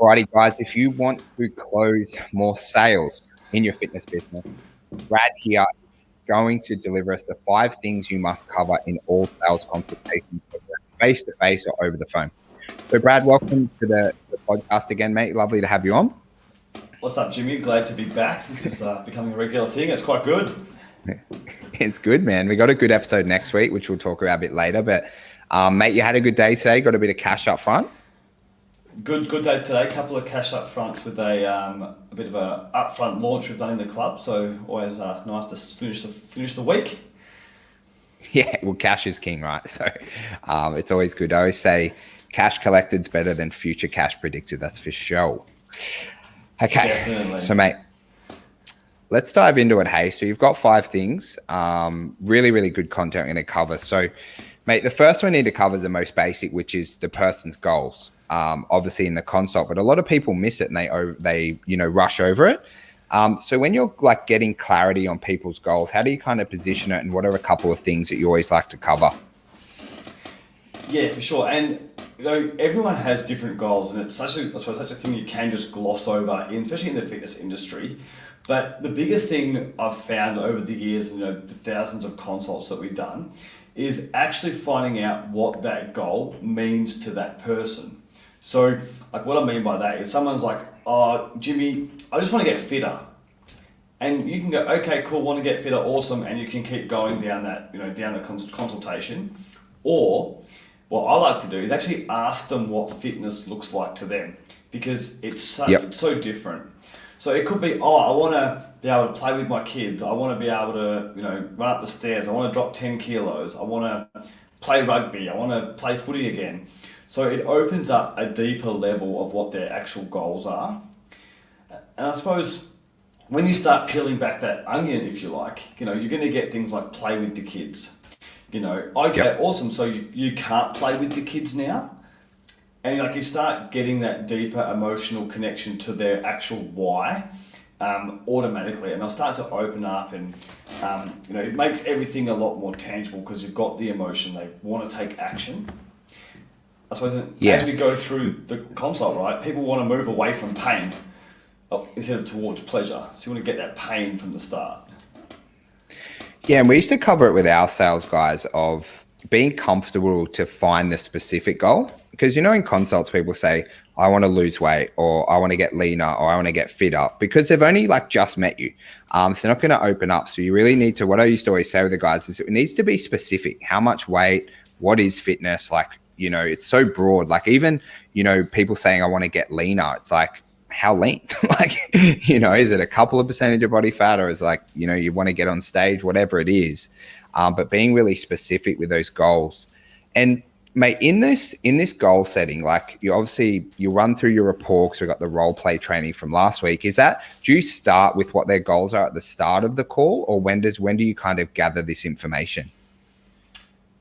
Alrighty, guys, if you want to close more sales in your fitness business, Brad here is going to deliver us the 5 things you must cover in all sales consultations, face to face or over the phone. So, Brad, welcome to the podcast again, mate. Lovely to have you on. What's up, Jimmy? Glad to be back. This is becoming a regular thing. It's quite good. It's good, man. We got a good episode next week, which we'll talk about a bit later. But, mate, you had a good day today. Got a bit of cash up front. Good day today. Couple of cash up fronts with a bit of a upfront launch we've done in the club. So always nice to finish the week. Yeah, well, cash is king, right? So it's always good. I always say cash collected's better than future cash predicted. That's for sure. Okay, definitely. So mate, let's dive into it. Hey, so you've got 5 things. Really, really good content I'm going to cover. So, mate, the first one we need to cover is the most basic, which is the person's goals. Obviously in the consult, but a lot of people miss it and they rush over it. So when you're like getting clarity on people's goals, how do you kind of position it, and what are a couple of things that you always like to cover? Yeah, for sure. And everyone has different goals, and it's such a thing you can just gloss over, especially in the fitness industry. But the biggest thing I've found over the years, the thousands of consults that we've done, is actually finding out what that goal means to that person. So, like, what I mean by that is someone's like, "Oh, Jimmy, I just want to get fitter," and you can go, "Okay, cool, want to get fitter, awesome," and you can keep going down that, down the consultation. Or, what I like to do is actually ask them what fitness looks like to them, because it's so different. So it could be, I want to be able to play with my kids. I want to be able to, run up the stairs. I want to drop 10 kilos. I want to play rugby. I want to play footy again. So it opens up a deeper level of what their actual goals are. And I suppose when you start peeling back that onion, if you like, you're going to get things like play with the kids. Awesome. So you can't play with the kids now. And you start getting that deeper emotional connection to their actual why automatically. And they'll start to open up, and it makes everything a lot more tangible because you've got the emotion. They want to take action. I suppose as we go through the consult, right, people want to move away from pain instead of towards pleasure. So you want to get that pain from the start. Yeah, and we used to cover it with our sales guys of being comfortable to find the specific goal. Because, in consults, people say, I want to lose weight, or I want to get leaner, or I want to get fitter, because they've only just met you. So they're not going to open up. So you really need to, what I used to always say with the guys is it needs to be specific. How much weight? What is fitness? It's so broad. Even, people saying, I want to get leaner. It's like, how lean? Is it a couple of percentage of body fat, or is you want to get on stage, whatever it is. But being really specific with those goals. And mate, in this goal setting, you run through your report, because we got the role play training from last week. Do you start with what their goals are at the start of the call, or when do you kind of gather this information?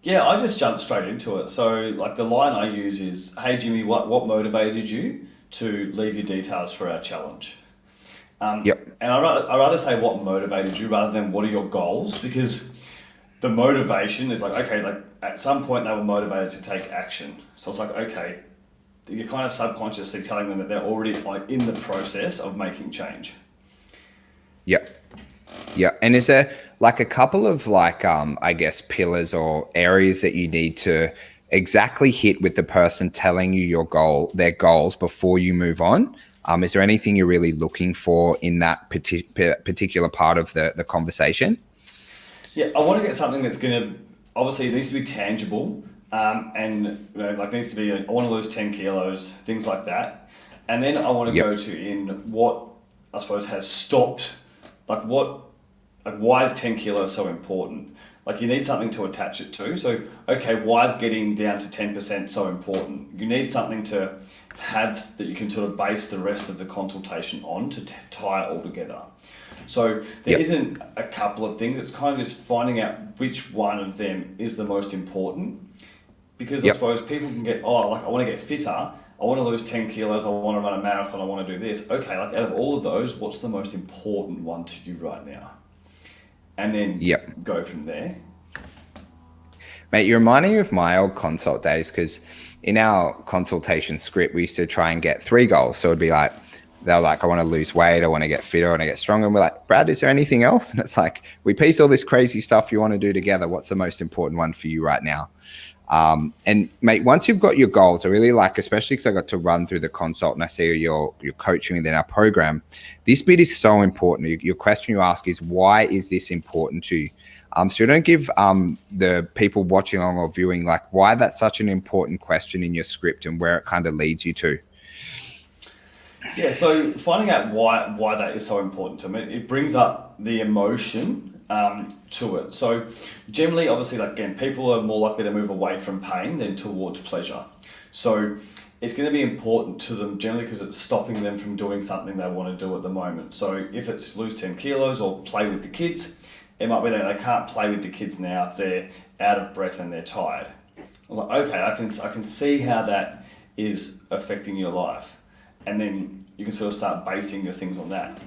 Yeah, I just jump straight into it. So the line I use is, "Hey Jimmy, what motivated you to leave your details for our challenge?" And I rather say what motivated you rather than what are your goals, because the motivation is at some point they were motivated to take action. So it's okay, you're kind of subconsciously telling them that they're already in the process of making change. Yeah. And is there a couple of I guess pillars or areas that you need to exactly hit with the person telling you their goals before you move on? Is there anything you're really looking for in that particular part of the conversation? Yeah, I want to get something that's going to, obviously it needs to be tangible, and needs to be, I want to lose 10 kilos, things like that. And then I want to go in what I suppose has stopped, why is 10 kilos so important? You need something to attach it to. So, okay, why is getting down to 10% so important? You need something to have that you can sort of base the rest of the consultation on to tie it all together. So there isn't a couple of things. It's kind of just finding out which one of them is the most important. Because I suppose people can get, I want to get fitter, I want to lose 10 kilos, I want to run a marathon, I want to do this. Okay, out of all of those, what's the most important one to you right now? And then go from there. Mate, you're reminding me of my old consult days, because in our consultation script, we used to try and get 3 goals. So it'd be like, they're like, I want to lose weight, I want to get fitter, I want to get stronger. And we're like, Brad, is there anything else? And it's like, we piece all this crazy stuff you want to do together. What's the most important one for you right now? And mate, once you've got your goals, I really like, especially because I got to run through the consult and I see you're coaching within our program. This bit is so important. Your question you ask is, why is this important to you? So you don't give the people watching along or viewing like why that's such an important question in your script and where it kind of leads you to. Yeah, so finding out why that is so important to me, it brings up the emotion to it. So generally, obviously, like again, people are more likely to move away from pain than towards pleasure. So it's going to be important to them generally because it's stopping them from doing something they want to do at the moment. So if it's lose 10 kilos or play with the kids, it might be that they can't play with the kids now if they're out of breath and they're tired. I was like, okay, I can see how that is affecting your life. And then you can sort of start basing your things on that.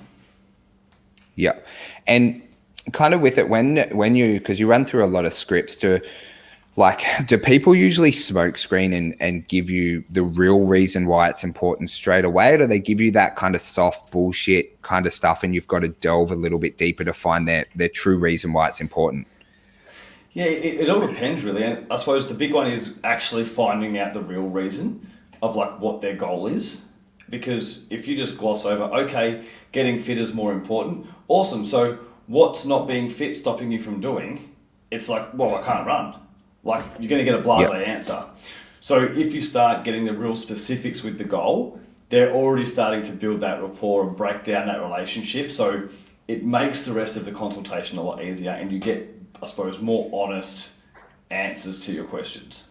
Yeah. And kind of with it, when you, because you run through a lot of scripts, do people usually smoke screen and give you the real reason why it's important straight away? Or do they give you that kind of soft bullshit kind of stuff and you've got to delve a little bit deeper to find their true reason why it's important? Yeah, it all depends really. And I suppose the big one is actually finding out the real reason of like what their goal is. Because if you just gloss over, okay, getting fit is more important, awesome. So what's not being fit stopping you from doing? It's like, well, I can't run. Like, you're going to get a blasé answer. So if you start getting the real specifics with the goal, they're already starting to build that rapport and break down that relationship. So it makes the rest of the consultation a lot easier and you get, I suppose, more honest answers to your questions.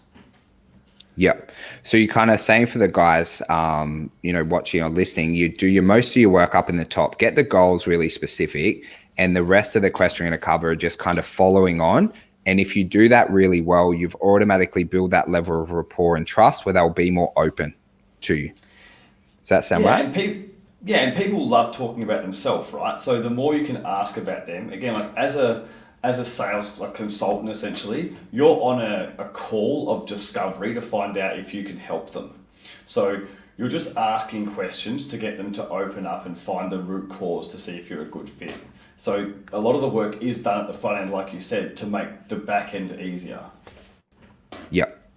Yep. So you're kind of saying for the guys, watching or listening, you do most of your work up in the top, get the goals really specific, and the rest of the question you're going to cover are just kind of following on. And if you do that really well, you've automatically built that level of rapport and trust where they'll be more open to you. Does that sound right? And people love talking about themselves, right? So the more you can ask about them, again, like as a sales consultant, essentially, you're on a call of discovery to find out if you can help them. So you're just asking questions to get them to open up and find the root cause to see if you're a good fit. So a lot of the work is done at the front end, like you said, to make the back end easier. Yep.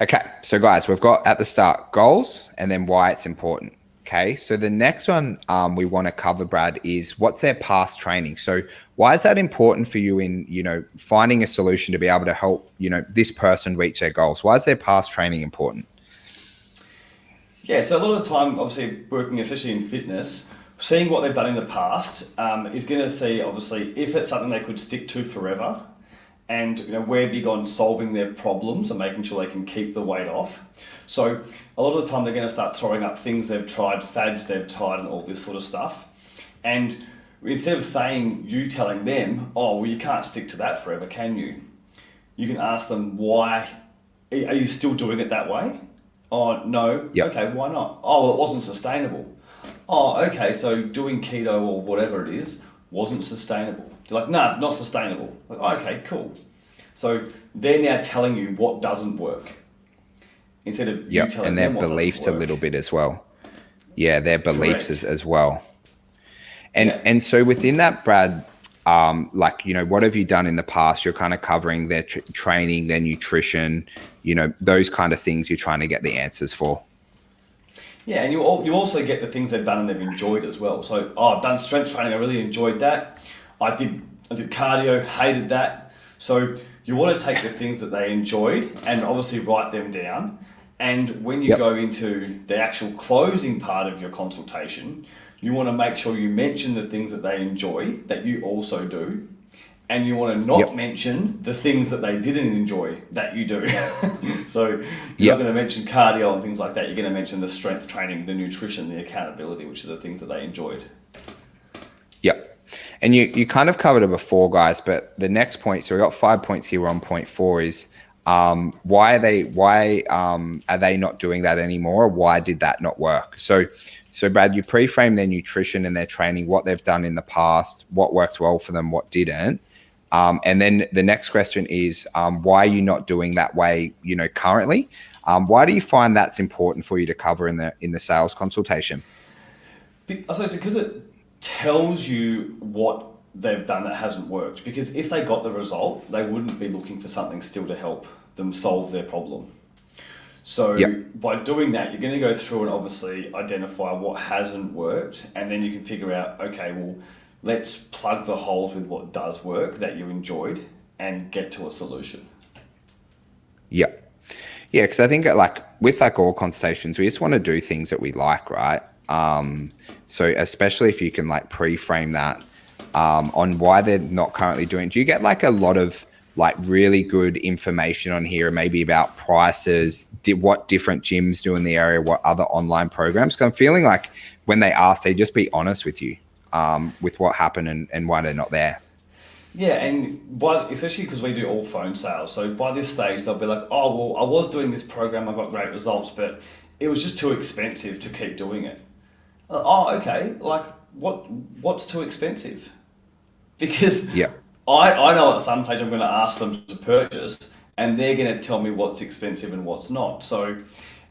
Okay, so guys, we've got at the start goals and then why it's important. Okay, so the next one we want to cover, Brad, is what's their past training. So why is that important for you in, finding a solution to be able to help, this person reach their goals? Why is their past training important? Yeah, so a lot of the time, obviously working, especially in fitness, seeing what they've done in the past is going to see, obviously, if it's something they could stick to forever and we're big on solving their problems and making sure they can keep the weight off. So a lot of the time they're going to start throwing up things they've tried, fads they've tried and all this sort of stuff. And instead of telling them, oh, well, you can't stick to that forever, can you? You can ask them, why? Are you still doing it that way? Oh, no. Yep. Okay, why not? Oh, well, it wasn't sustainable. Oh, okay, so doing keto or whatever it is wasn't sustainable. You're like, nah, not sustainable. Like, oh, okay, cool. So they're now telling you what doesn't work instead of you telling them what doesn't work. And their beliefs a little bit as well. Yeah, their beliefs as well. And so within that, Brad, what have you done in the past? You're kind of covering their training, their nutrition, those kind of things you're trying to get the answers for. Yeah, and you also get the things they've done and they've enjoyed as well. So, I've done strength training, I really enjoyed that. I did cardio, hated that. So you want to take the things that they enjoyed and obviously write them down. And when you go into the actual closing part of your consultation, you want to make sure you mention the things that they enjoy that you also do. And you want to not mention the things that they didn't enjoy that you do. So you're not going to mention cardio and things like that. You're going to mention the strength training, the nutrition, the accountability, which are the things that they enjoyed. Yep. And you kind of covered it before, guys, but the next point, so we got 5 points here on point 4 is why are they not doing that anymore? Why did that not work? So Brad, you pre-frame their nutrition and their training, what they've done in the past, what worked well for them, what didn't. And then the next question is, why are you not doing that way, currently? Why do you find that's important for you to cover in the sales consultation? I suppose because it tells you what they've done that hasn't worked. Because if they got the result, they wouldn't be looking for something still to help them solve their problem. So by doing that, you're going to go through and obviously identify what hasn't worked, and then you can figure out, okay, well, let's plug the holes with what does work that you enjoyed and get to a solution. Yeah. Yeah, because I think like with like all consultations, we just want to do things that we like, right? So especially if you can like pre-frame that on why they're not currently doing it. Do you get like a lot of like really good information on here, maybe about prices, what different gyms do in the area, what other online programs? Because I'm feeling like when they ask, they just be honest with you with what happened and why they're not there. Yeah, and especially because we do all phone sales, so by this stage they'll be like, oh, well, I was doing this program, I got great results, but it was just too expensive to keep doing it. Oh, okay, like what's too expensive? Because I know at some stage I'm going to ask them to purchase, and they're going to tell me what's expensive and what's not. So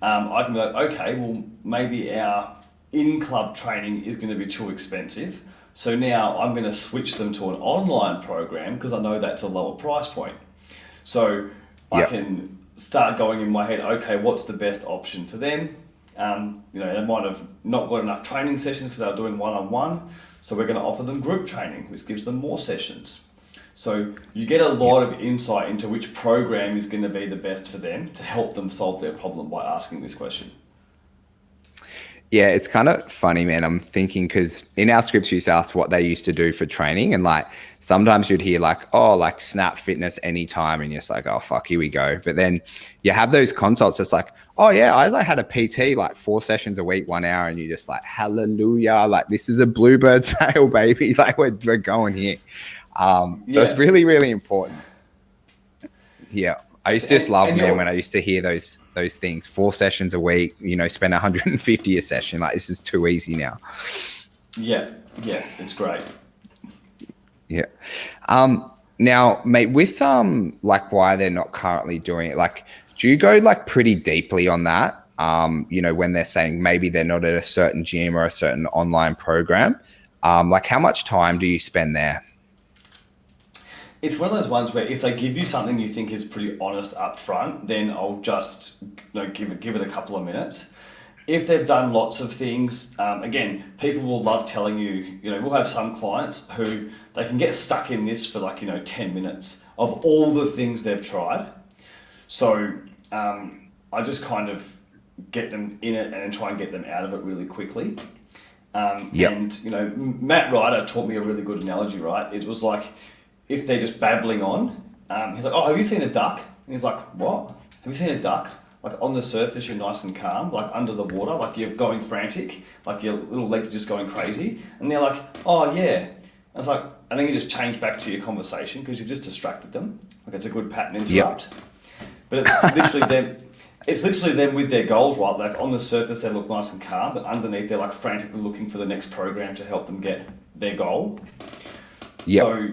I can be like, okay, well, maybe our in-club training is going to be too expensive. So now I'm going to switch them to an online program because I know that's a lower price point. So I can start going in my head, okay, what's the best option for them? They might have not got enough training sessions because they're doing one-on-one. So we're going to offer them group training, which gives them more sessions. So you get a lot of insight into which program is going to be the best for them to help them solve their problem by asking this question. Yeah, it's kind of funny, man. I'm thinking because in our scripts, you used to ask what they used to do for training. And like sometimes you'd hear like, oh, like Snap Fitness anytime. And you're just like, oh, fuck, here we go. But then you have those consults. It's like, oh, yeah, I had a PT like 4 sessions a week, 1 hour. And you're just like, hallelujah. Like this is a bluebird sale, baby. Like we're going here. So it's really, really important. Yeah. I used to just love, man, when I used to hear those things, 4 sessions a week, spend 150 a session. Like this is too easy now. Yeah, it's great. Yeah. Now, mate, with like why they're not currently doing it, like, do you go like pretty deeply on that? When they're saying maybe they're not at a certain gym or a certain online program, like how much time do you spend there? It's one of those ones where if they give you something you think is pretty honest up front, then I'll just give it a couple of minutes. If they've done lots of things, again, people will love telling you, we'll have some clients who they can get stuck in this for 10 minutes of all the things they've tried. So I just kind of get them in it and try and get them out of it really quickly. And, Matt Ryder taught me a really good analogy, right? It was like, if they're just babbling on, he's like, oh, have you seen a duck? And he's like, what? Have you seen a duck? Like on the surface, you're nice and calm, like under the water, like you're going frantic, like your little legs are just going crazy. And they're like, oh yeah. And it's like, and then you just change back to your conversation because you've just distracted them. Like it's a good pattern interrupt. But it's literally them with their goals, right? Like on the surface, they look nice and calm, but underneath they're like frantically looking for the next program to help them get their goal. So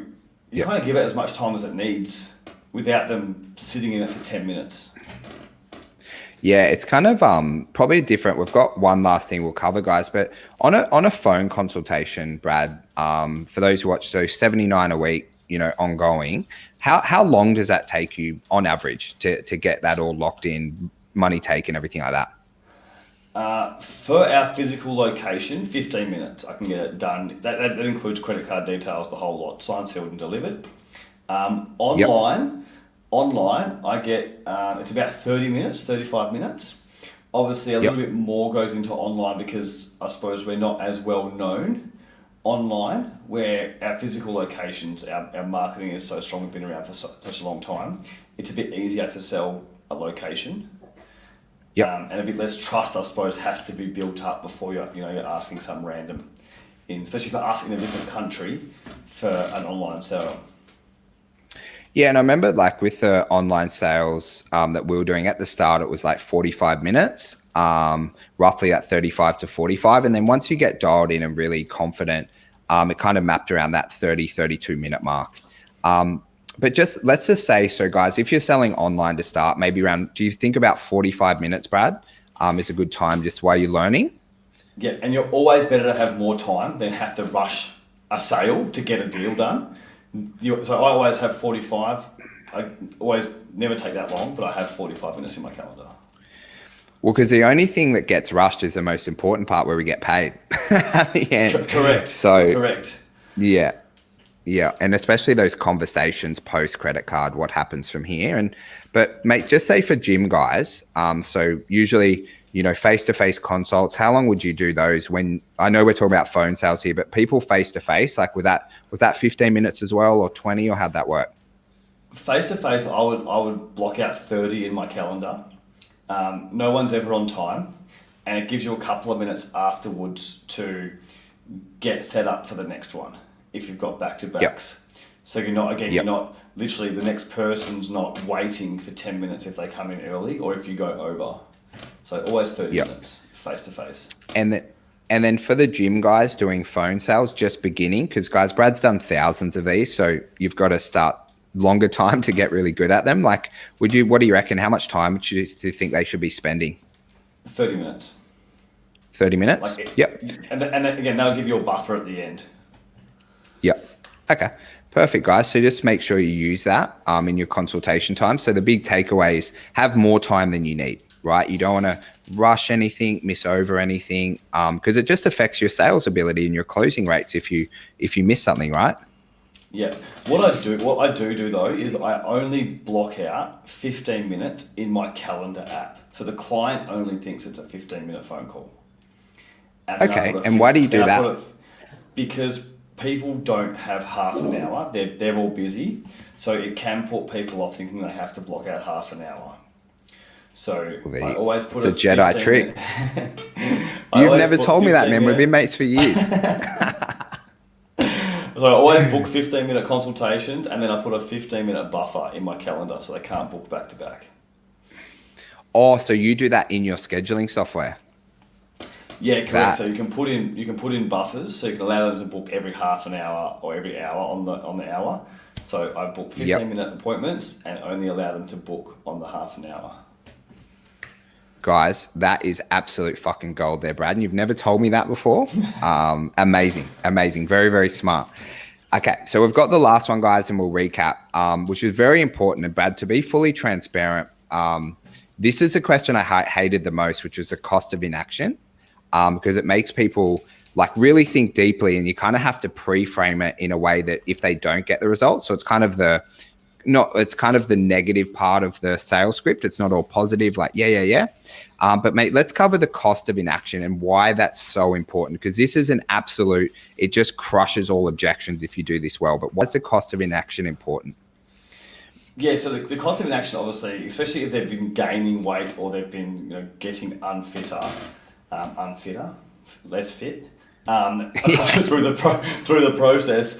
you kind of give it as much time as it needs without them sitting in it for 10 minutes. Yeah, it's kind of probably different. We've got one last thing we'll cover, guys, but on a phone consultation, Brad, for those who watch, so 79 a week, ongoing, how long does that take you on average to get that all locked in, money taken, everything like that? For our physical location, 15 minutes, I can get it done. That includes credit card details, the whole lot, signed, sealed, and delivered. Online, I get, it's about 30 minutes, 35 minutes. Obviously, a little bit more goes into online because I suppose we're not as well known online, where our physical locations, our marketing is so strong, we've been around for such a long time. It's a bit easier to sell a location. And a bit less trust, I suppose, has to be built up before you're asking some random, especially for us in a different country, for an online sale. Yeah, and I remember like with the online sales that we were doing at the start, it was like 45 minutes, roughly at 35 to 45. And then once you get dialed in and really confident, it kind of mapped around that 32 minute mark. But let's just say, so guys, if you're selling online to start, maybe around, do you think about 45 minutes, Brad, is a good time just while you're learning? Yeah, and you're always better to have more time than have to rush a sale to get a deal done. So I always have 45. I always never take that long, but I have 45 minutes in my calendar. Well, because the only thing that gets rushed is the most important part where we get paid at the end. Correct. So, correct. Yeah. Yeah. And especially those conversations post credit card, what happens from here. But mate, just say for gym guys, so usually, face-to-face consults, how long would you do those? When I know we're talking about phone sales here, but people face-to-face, like was that 15 minutes as well, or 20, or how'd that work? Face-to-face, I would block out 30 in my calendar. No one's ever on time, and it gives you a couple of minutes afterwards to get set up for the next one if you've got back-to-backs. Yep. So you're not, again, You're not literally, the next person's not waiting for 10 minutes if they come in early or if you go over. So always 30 minutes face-to-face. And then for the gym guys doing phone sales, just beginning, because guys, Brad's done thousands of these, so you've got to start longer time to get really good at them. Like, what do you reckon? How much time do you think they should be spending? 30 minutes. 30 minutes? Yep. And again, that'll give you a buffer at the end. Yep. Okay. Perfect, guys. So just make sure you use that in your consultation time. So the big takeaway is have more time than you need, right? You don't want to rush anything, miss over anything, because it just affects your sales ability and your closing rates if you miss something, right? Yeah. What I do though is I only block out 15 minutes in my calendar app. So the client only thinks it's a 15-minute phone call. Okay. And why do you do that? Because people don't have half an hour. They're all busy. So it can put people off thinking they have to block out half an hour. So I always put it's a Jedi trick. You've never told me that, man. We've been mates for years. So I always book 15-minute consultations, and then I put a 15-minute buffer in my calendar so they can't book back to back. Oh, so you do that in your scheduling software? Yeah, correct. So you can put in buffers, so you can allow them to book every half an hour or every hour on the hour. So I book 15-minute appointments and only allow them to book on the half an hour. Guys, that is absolute fucking gold there, Brad. And you've never told me that before. Amazing. Very, very smart. Okay, so we've got the last one, guys, and we'll recap, which is very important. And Brad, to be fully transparent, this is a question I hated the most, which is the cost of inaction, because it makes people like really think deeply, and you kind of have to pre-frame it in a way that if they don't get the results, so it's kind of the negative part of the sales script. It's not all positive, like, yeah. But mate, let's cover the cost of inaction and why that's so important, because this is an absolute, it just crushes all objections if you do this well. But why's the cost of inaction important? Yeah, so the cost of inaction, obviously, especially if they've been gaining weight or they've been getting unfitter, less fit, through the process,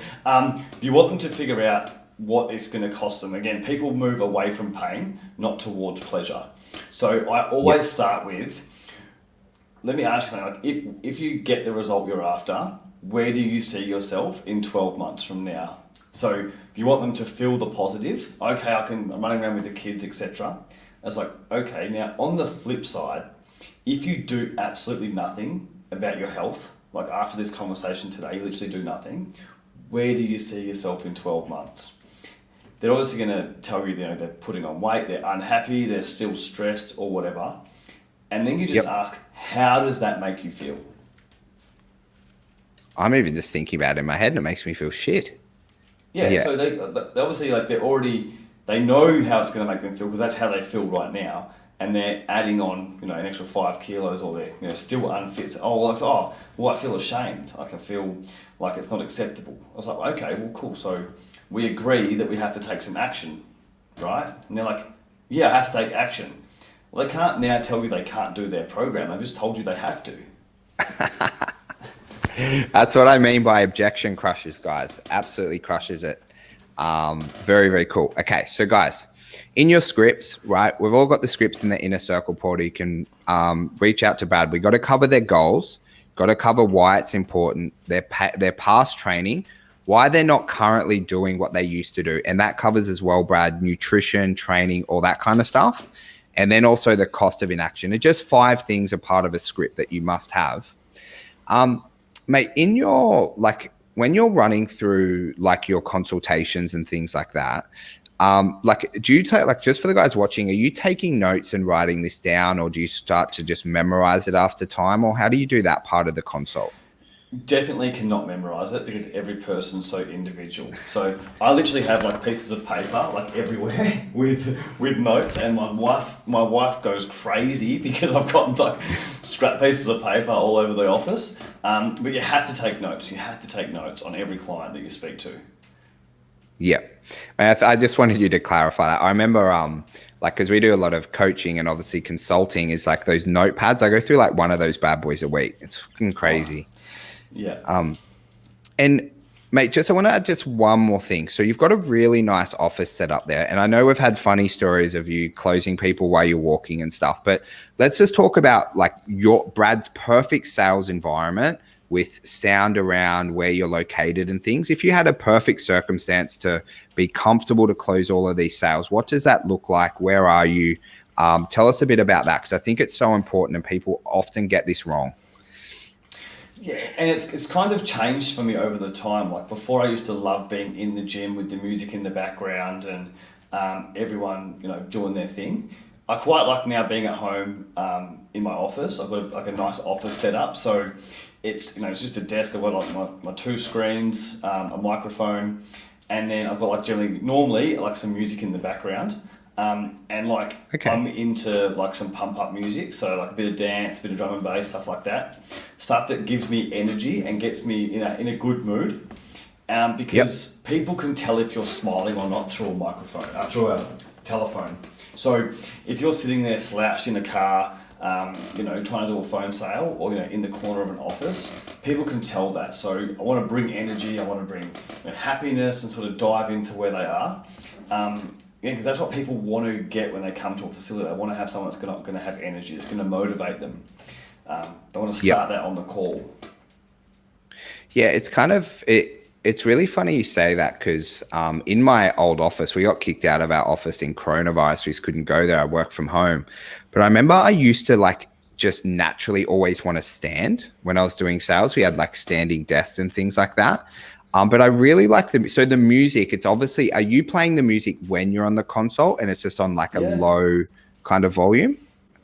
you want them to figure out what it's going to cost them. Again, people move away from pain, not towards pleasure. So I always start with, let me ask you something, like if you get the result you're after, where do you see yourself in 12 months from now? So you want them to feel the positive. Okay, I'm running around with the kids, etc. It's like, okay, now on the flip side, if you do absolutely nothing about your health, like after this conversation today, you literally do nothing, where do you see yourself in 12 months? They're obviously going to tell you, they're putting on weight, they're unhappy, they're still stressed or whatever. And then you just ask, how does that make you feel? I'm even just thinking about it in my head and it makes me feel shit. Yeah. So they obviously, like, they know how it's going to make them feel because that's how they feel right now. And they're adding on, an extra 5 kilos, or they're still unfit. So, I feel ashamed. I can feel like it's not acceptable. I was like, okay, well, cool. So we agree that we have to take some action, right? And they're like, yeah, I have to take action. Well, they can't now tell you they can't do their program. I just told you they have to. That's what I mean by objection crushes, guys. Absolutely crushes it. Very, very cool. Okay, so guys, in your scripts, right, we've all got the scripts in the inner circle portal. You can reach out to Brad. We got to cover their goals, got to cover why it's important, their past training, why they're not currently doing what they used to do. And that covers as well, Brad, nutrition, training, all that kind of stuff. And then also the cost of inaction. And just 5 things are part of a script that you must have. Mate, in your, like, when you're running through like your consultations and things like that, like, do you take, like, just for the guys watching, are you taking notes and writing this down, or do you start to just memorize it after time, or how do you do that part of the consult? Definitely cannot memorize it because every person's so individual. So I literally have like pieces of paper like everywhere with notes, and my wife goes crazy because I've got like scrap pieces of paper all over the office. But you have to take notes. You have to take notes on every client that you speak to. Yeah. And I just wanted you to clarify that. I remember, like, because we do a lot of coaching and obviously consulting is like those notepads. I go through like one of those bad boys a week. It's fucking crazy. Yeah. And mate, I want to add just one more thing. So you've got a really nice office set up there. And I know we've had funny stories of you closing people while you're walking and stuff, but let's just talk about like Brad's perfect sales environment with sound around where you're located and things. If you had a perfect circumstance to be comfortable to close all of these sales, what does that look like? Where are you? Tell us a bit about that, because I think it's so important and people often get this wrong. Yeah, and it's kind of changed for me over the time. Like before, I used to love being in the gym with the music in the background and everyone, doing their thing. I quite like now being at home in my office. I've got like a nice office set up, so it's it's just a desk. I've got like my 2 screens, a microphone, and then I've got like normally like some music in the background. And like I'm into like some pump up music, so like a bit of dance, a bit of drum and bass, stuff like that, stuff that gives me energy and gets me in a good mood. Because people can tell if you're smiling or not through a microphone, through a telephone. So if you're sitting there slouched in a car, trying to do a phone sale, or in the corner of an office, people can tell that. So I want to bring energy, I want to bring happiness, and sort of dive into where they are. Because that's what people want to get when they come to a facility. They want to have someone that's going to have energy, that's going to motivate them. They want to start that on the call. Yeah, it's kind of it's really funny you say that, because in my old office, we got kicked out of our office in coronavirus. We just couldn't go there. I work from home. But I remember I used to like just naturally always want to stand when I was doing sales. We had like standing desks and things like that. But I really like the music. It's obviously, are you playing the music when you're on the console and it's just on like a low kind of volume?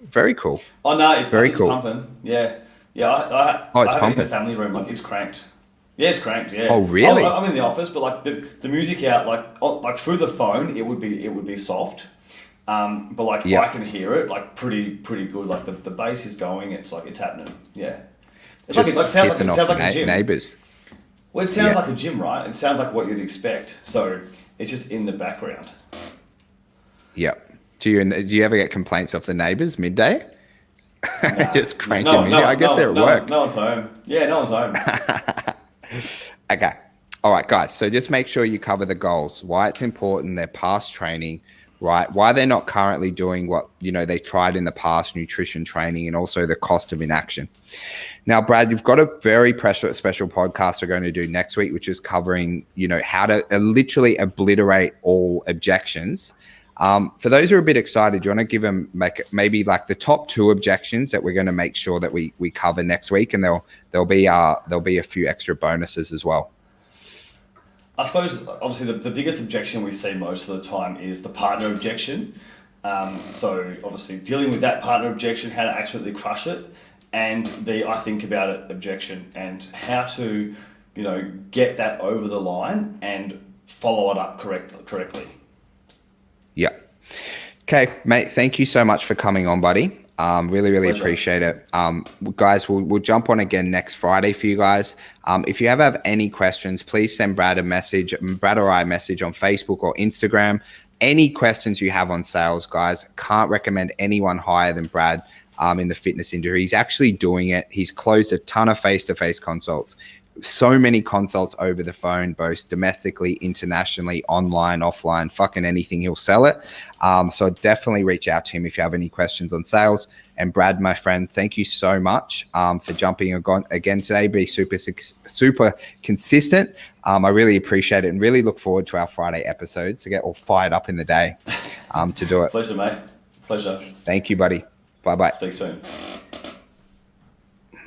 Very cool. Oh no, it's cool. Pumping. Yeah. I it's have pumping. it in the family room, like it's cranked. Yeah, it's cranked. Yeah. Oh really? I'm in the office, but like the music out, like through the phone, it would be soft. But like I can hear it like pretty good. Like the bass is going. It's like it's happening. Yeah. It's just like it sounds like a gym. Neighbors. Well, it sounds like a gym, right? It sounds like what you'd expect. So it's just in the background. Yeah. Do you ever get complaints off the neighbors midday? Nah. Just cranking music. I guess they're at work. No one's home. Yeah, no one's home. Okay. All right, guys. So just make sure you cover the goals, why it's important, their past training, right? Why they're not currently doing what, they tried in the past, nutrition training, and also the cost of inaction. Now, Brad, you've got a very special podcast we're going to do next week, which is covering, how to literally obliterate all objections. For those who are a bit excited, do you want to give them maybe like the top 2 objections that we're going to make sure that we cover next week, and there'll be a few extra bonuses as well. I suppose obviously the biggest objection we see most of the time is the partner objection. So obviously dealing with that partner objection, how to absolutely crush it, and the I think about it objection, and how to get that over the line and follow it up correctly. Yeah. Okay, mate. Thank you so much for coming on, buddy. Really Pleasure. Appreciate it. Guys, we'll jump on again next Friday for you guys. If you have any questions, please send Brad or I a message on Facebook or Instagram. Any questions you have on sales, guys, can't recommend anyone higher than Brad in the fitness industry. He's actually doing it. He's closed a ton of face-to-face consults. so many consults over the phone, both domestically, internationally, online, offline, fucking anything, he'll sell it. So definitely reach out to him if you have any questions on sales. And Brad, my friend, thank you so much for jumping again today. Be super consistent. I really appreciate it and really look forward to our Friday episodes to get all fired up in the day to do it. Pleasure, mate. Pleasure. Thank you, buddy. Bye-bye. Speak soon.